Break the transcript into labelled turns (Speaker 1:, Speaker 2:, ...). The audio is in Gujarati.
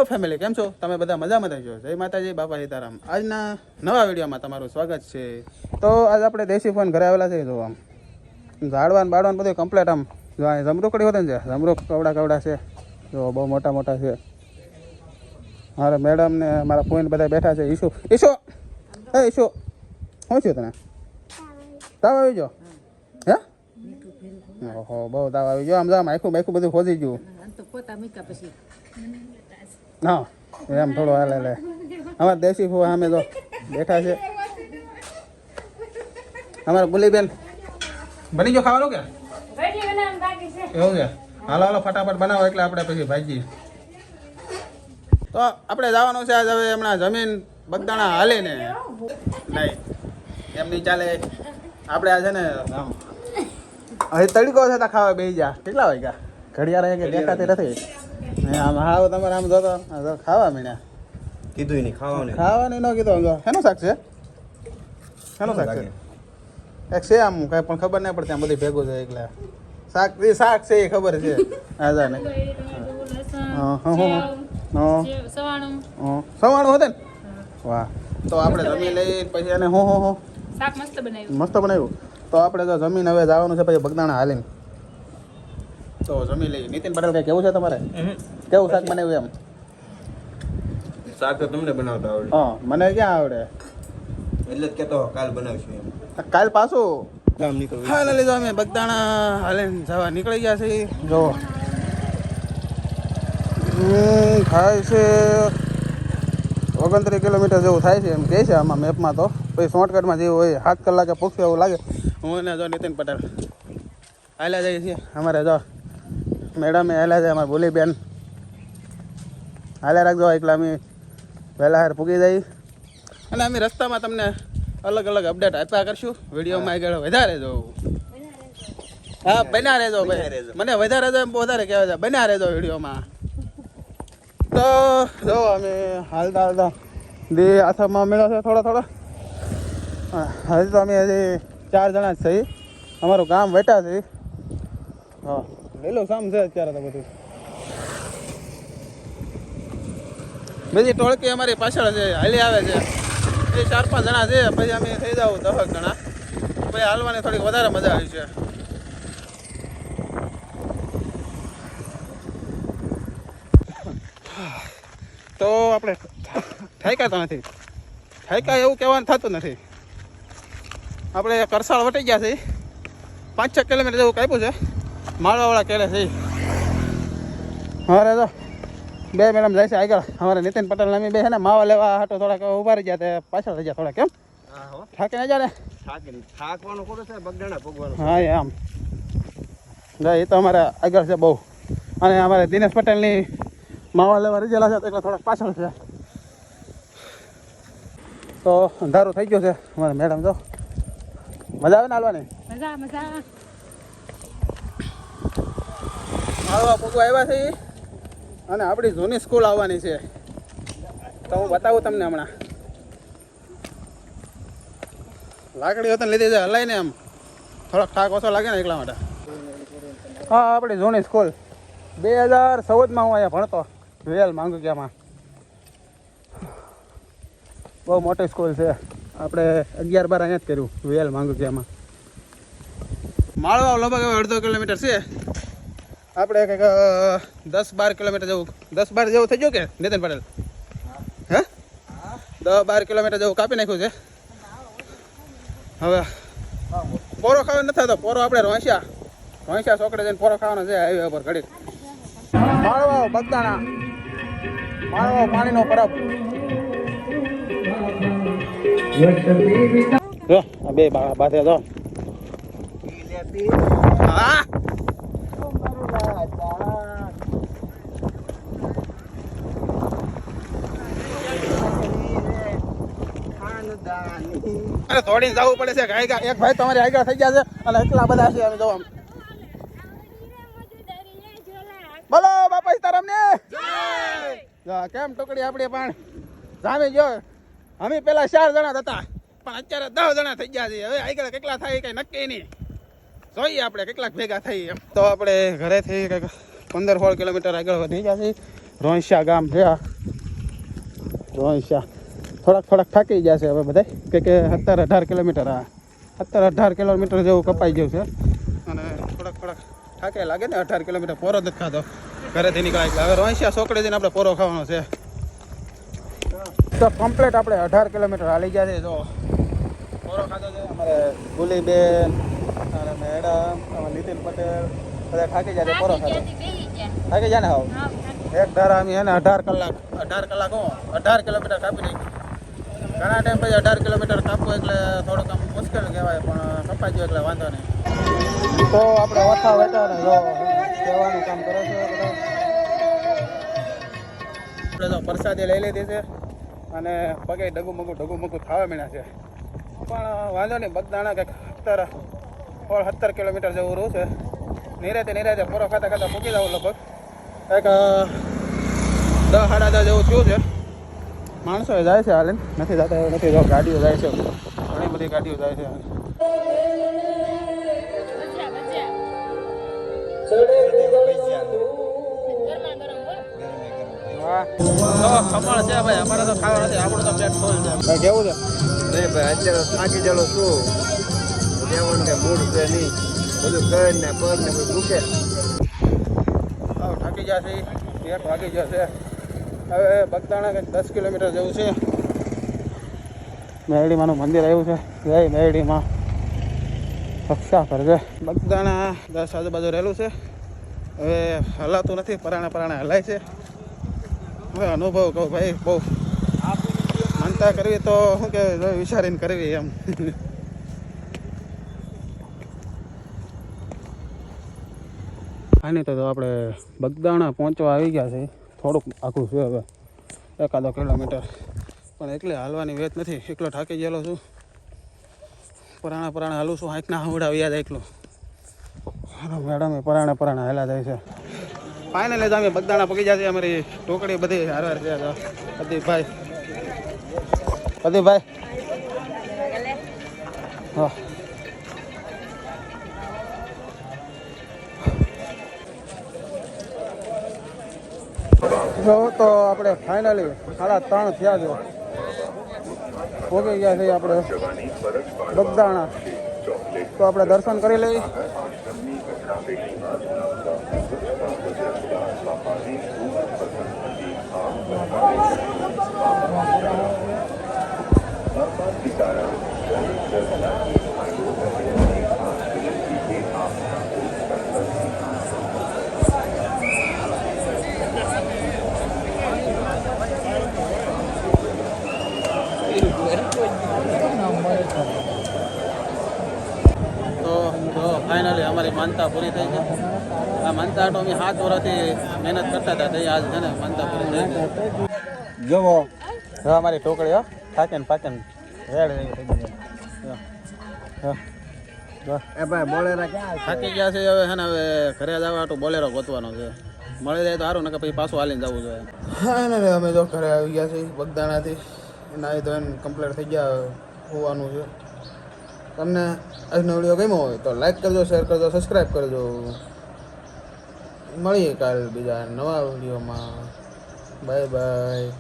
Speaker 1: હેલો ફેમિલી, કેમ છો તમે? બધા મજામાં થઈશો. જય માતાજી, બાપા સીતારામ. આજના નવા વિડીયોમાં તમારું સ્વાગત છે. તો આજ આપણે દેશી ફોન ઘરે આવેલા છે. જો આમ ઝાડવાન બાળવાન બધું કમ્પ્લીટ. આમ જો અહીં જમરૂકડી હોતે ને છે, જમરૂક કવડા છે. જો બહુ મોટા મોટા છે. મારા મેડમ ને મારા ફોઈન બધા બેઠા છે. ઈશુ ઈશુ હે ઈશુ, શું છે તને? તાવ આવી ગયો? હે? ઓહો, બહુ તાવ આવી ગયો. આમ જામ આખું બાખું બધું ખોજી ગયું. હા એમ થોડો હાલે લે. અમારા દેશી ફૂ સામે જો બેઠા છે. અમારા ગુલીબેન બની ગયો ખાવાનું કે એવું છે? હાલો હાલો ફટાફટ બનાવો એટલે આપણે પછી ભાજી. તો આપણે જવાનું છે આજ. હવે હમણાં જમીન બગદાણા હાલે ને નહીં એમ નહીં ચાલે. આપણે આ છે ને હવે તડકો છે તો ખાવા બેસી જા. કેટલા વાગ્યા? ઘડિયાળ કે દેખાતી નથી. આમ હાવ તમારે આમ જોતો ખાવા મીણ્યા.
Speaker 2: કીધું નહીં ખાવાનું.
Speaker 1: ખાવાની ન કીધું. શેનું શાક છે? શેનું શાક છે? એક છે આમ કઈ પણ ખબર નહીં પડતી. આમ બધી ભેગું છે એટલે શાક છે એ ખબર છે. હા ને સવાણું હોતે ને. વાહ. તો આપણે જમી લઈ પછી એને હું
Speaker 3: શાક મસ્ત બનાવ્યું.
Speaker 1: મસ્ત બનાવ્યું. તો આપણે તો જમીન હવે જવાનું છે પછી બગદાણા હાલીને. તો જમી લઈ. નીતિન પટેલ કઈ કેવું છે તમારે? કેવું શાક બનાવ્યું એમ?
Speaker 2: શાક તો તમને બનાવતા આવડે?
Speaker 1: હા મને ક્યાં આવડે,
Speaker 2: એટલે જ કહેતો કાલ બનાવશું એમ.
Speaker 1: કાલ પાછું
Speaker 2: કામ નીકળ્યું.
Speaker 1: હા લીધો. અમે બગદાણા હાલીને જવા નીકળી ગયા છે. જો થાય છે 29 કિલોમીટર જેવું થાય છે એમ કહે છે આમાં મેપમાં. તો પછી શોર્ટકટમાં જેવું હોય 7 કલાકે પૂછવું એવું લાગે. હું ને જો નીતિન પટેલ હાલ્યા જઈએ છીએ. અમારે જો મેડમે હાલ્યા જાય. અમારે બોલીબેન હાલ્યા રાખજો એટલે અમે વહેલા હાર પૂગી જઈએ. અને અમે રસ્તામાં તમને અલગ અલગ અપડેટ આપ્યા કરશું. વિડીયોમાં આગળ વધારે જોવું. હા બન્યા રહેજો ભાઈ. મને વધારે જો એમ વધારે કહેવાય છે. બન્યા રહેજો વિડીયોમાં. તો જો અમે હાલતા દે આથામાં મેળો છે થોડા. હજી તો અમે હજી 4 જણા જ છીએ. અમારું ગામ વેટા છે. હા લીલું સામ છે અત્યારે તો બધું. બીજી ટોળકી અમારી પાછળ છે, હાલી આવે છે. એ 4-5 જણા છે. પછી અમે થઈ જાવ 10 જણા. પછી હાલવાની થોડીક વધારે મજા આવી છે. તો આપણે થાક્યા તો નથી. થાક્યા એવું કહેવાનું થતું નથી. આપણે કરસાળ વટી ગયા છે. 5-6 કિલોમીટર જેવું કાપ્યું છે. માળવાવાળા કેળે છે. અમારે તો બે મેડમ જાય છે આગળ. અમારે નીતિન પટેલ અમે બે છે ને માવા લેવા હાટો થોડાક ઉભા રહી ગયા. તે પાછળ થઈ ગયા થોડા. કેમ થાકી ના જાય ને?
Speaker 2: થાકવાનું ખોટું છે, બગદાણા ભોગવાનું.
Speaker 1: હા એમ એ તો અમારે આગળ છે બહુ. અને અમારે દિનેશ પટેલની માવા લેવા રીજેલા છે એટલે થોડાક પાછળ છે. તો અંધારું થઈ ગયું છે. અમારે મેડમ જો મજા આવે ને હાલવાની?
Speaker 3: મજા
Speaker 1: હાલવા પૂગવા આવ્યા છે. અને આપણી જૂની સ્કૂલ આવવાની છે. તો હું બતાવું તમને હમણાં. લાકડી હોત લીધી છે હલાઈને એમ થોડોક થાક ઓછો લાગે ને એટલા માટે. હા આપણી જૂની સ્કૂલ 2014માં હું અહીંયા ભણતો વેલ માંગુકિયામાં. બહુ મોટી સ્કૂલ છે. આપણે 11-12 અહીંયા જ કર્યું વેલ માંગુકિયામાં. માળવા લગભગ 1.5 કિલોમીટર છે. આપણે કંઈક 10-12 કિલોમીટર જેવું 10-12 જેવું થઈ ગયું કે નીતિન પટેલ? હે 10-12 કિલોમીટર જેવું કાપી નાખ્યું છે. હવે પોરો ખાવા નથી થતો. પોરો આપણે રોંસ્યા ચોકડે જઈને પોરો ખાવાનો છે હાઈવે પર ઘડી. માળવાવ બગદાણા, માળવાવ પાણીનો પરબ. જો આ બે બાથે જો. હા અરે દોડીને જવું પડે છે. એક ભાઈ તમારી આગળ થઈ ગયા છે અને એટલા બધા છે. અમે જોવા બોલો બાપા સીતારામ ને કેમ ટુકડી આપણી પણ જામી ગયો. અમે પેલા 4 જણા હતા પણ અત્યારે 10 જણા થઈ ગયા છે. હવે આગળ કેટલા થાય કઈ નક્કી નહીં. જોઈએ આપણે કેટલાક ભેગા થઈ એમ. તો આપણે ઘરેથી કંઈક 15-16 કિલોમીટર આગળ વધી ગયા છે. રોંશા ગામ છે આ રોંશા. થોડાક થાકી ગયા છે હવે બધા કે 17-18 કિલોમીટર આ 17-18 કિલોમીટર જેવું કપાઈ ગયું છે અને થોડાક થાકે લાગે ને 18 કિલોમીટર પોરો નથી ખાધો ઘરેથી નીકળાય એટલે હવે રોંશા સોકડી જઈને આપણે પોરો ખાવાનો છે. તો કમ્પ્લીટ આપણે 18 કિલોમીટર હાલી ગયા છે. જો પોરો ખાધો છે અમારે ગુલીબેન અને મેડમ અમારે નીતિન પટેલ બધા થાકી જાય પોરો ખાધો થાકી જાય ને હાવ એક ધારા અમે એને 18 કલાક 18 કિલોમીટર કાપી નાખ્યું. ઘણા ટાઈમ પછી 18 કિલોમીટર કાપવું એટલે થોડુંક આમ મુશ્કેલ કહેવાય પણ કપાઈ ગયો એટલે વાંધો નહીં. તો આપણે ઓછા વેચા ને જો કહેવાનું કામ કરો છો બધા. આપણે તો પ્રસાદી લઈ લીધી છે અને પગે ડગુમગું થવા માંડ્યા છે પણ વાંધો નહીં. બગદાણા કંઈક 17 કિલોમીટર જેવું રહ્યું છે. નિરાતે પૂરો ખાતા મૂકી દઉં લગભગ કંઈક 10-10:30 જેવું થયું છે. માણસો જાય છે હાલે નથી જતા એવું નથી. જો ગાડીઓ જાય છે ઘણી બધી ગાડીઓ જાય છે. ખમણ છે ભાઈ અમારે તો ખાવા નથી. આપણું તો પેટ ફૂલ છે. કેવું છે?
Speaker 2: નહીં ભાઈ અત્યારે થાકી ચાલો શું દેવાનું કે મૂડ છે નહીં બધું કર ને પર ને બધું દુખે.
Speaker 1: થાકી ગયા છે. 1 વાગી ગયો છે. હવે બગદાણા કંઈક 10 કિલોમીટર જેવું છે. મેરડીમાંનું મંદિર આવ્યું છે. જય મેરડીમાં રક્ષા કરજે. બગદાણા 10 આજુબાજુ રહેલું છે. હવે હલાતું નથી. પરાણે હલાય છે. હવે અનુભવ કહું ભાઈ બહુ માનતા કરવી તો શું કે વિચારીને કરવી એમ. આની તો આપણે બગદાણા પહોંચવા આવી ગયા છે. થોડુંક આખું છે હવે 1 કિલોમીટર પણ એકલે હાલવાની વેત નથી. એકલો થાકી ગયેલો છું. પરાણે હાલું છું. આંખના હવડાવી યાદ એકલું. મેડમ પરાણે હાલા જાય છે. ફાઇનલી જ અમે બગદાણા પગી જશે. અમારી ટોકડી બધી હારવાર છે. પ્રદીપભાઈ હા તો આપણે ફાઇનલી 3:30 થયા છે. પહોંચી ગયા છે આપણે બગદાણા. તો આપણે દર્શન કરી લઈએ. તો ફાઇનલી અમારી માનતા પૂરી થઈ છે. આ માનતા તો અમે 7 વર્ષથી મહેનત કરતા હતા. તે આજ છે ને માનતા પૂરી થઈ છે. જોવો હવે અમારી ટોકડી થાકીને રેડ
Speaker 2: એ ભાઈ બોલેરા ક્યાં
Speaker 1: થાકી ગયા છે. હવે છે ને હવે ઘરે જવા તો બોલેરો ગોતવાનો છે. મળી જાય તો સારું ને કે પછી પાછું હાલીને જવું જોઈએ. હા ને અમે જો ઘરે આવી ગયા છીએ બગદાણાથી. નાહી ધોઈને કમ્પ્લીટ થઈ ગયા. હોવાનું છે. તમને આજનો વિડીયો ગમ્યો હોય તો લાઈક કરજો, શેર કરજો, સબસ્ક્રાઈબ કરજો. મળીએ કાલ બીજા નવા વિડીયોમાં. બાય.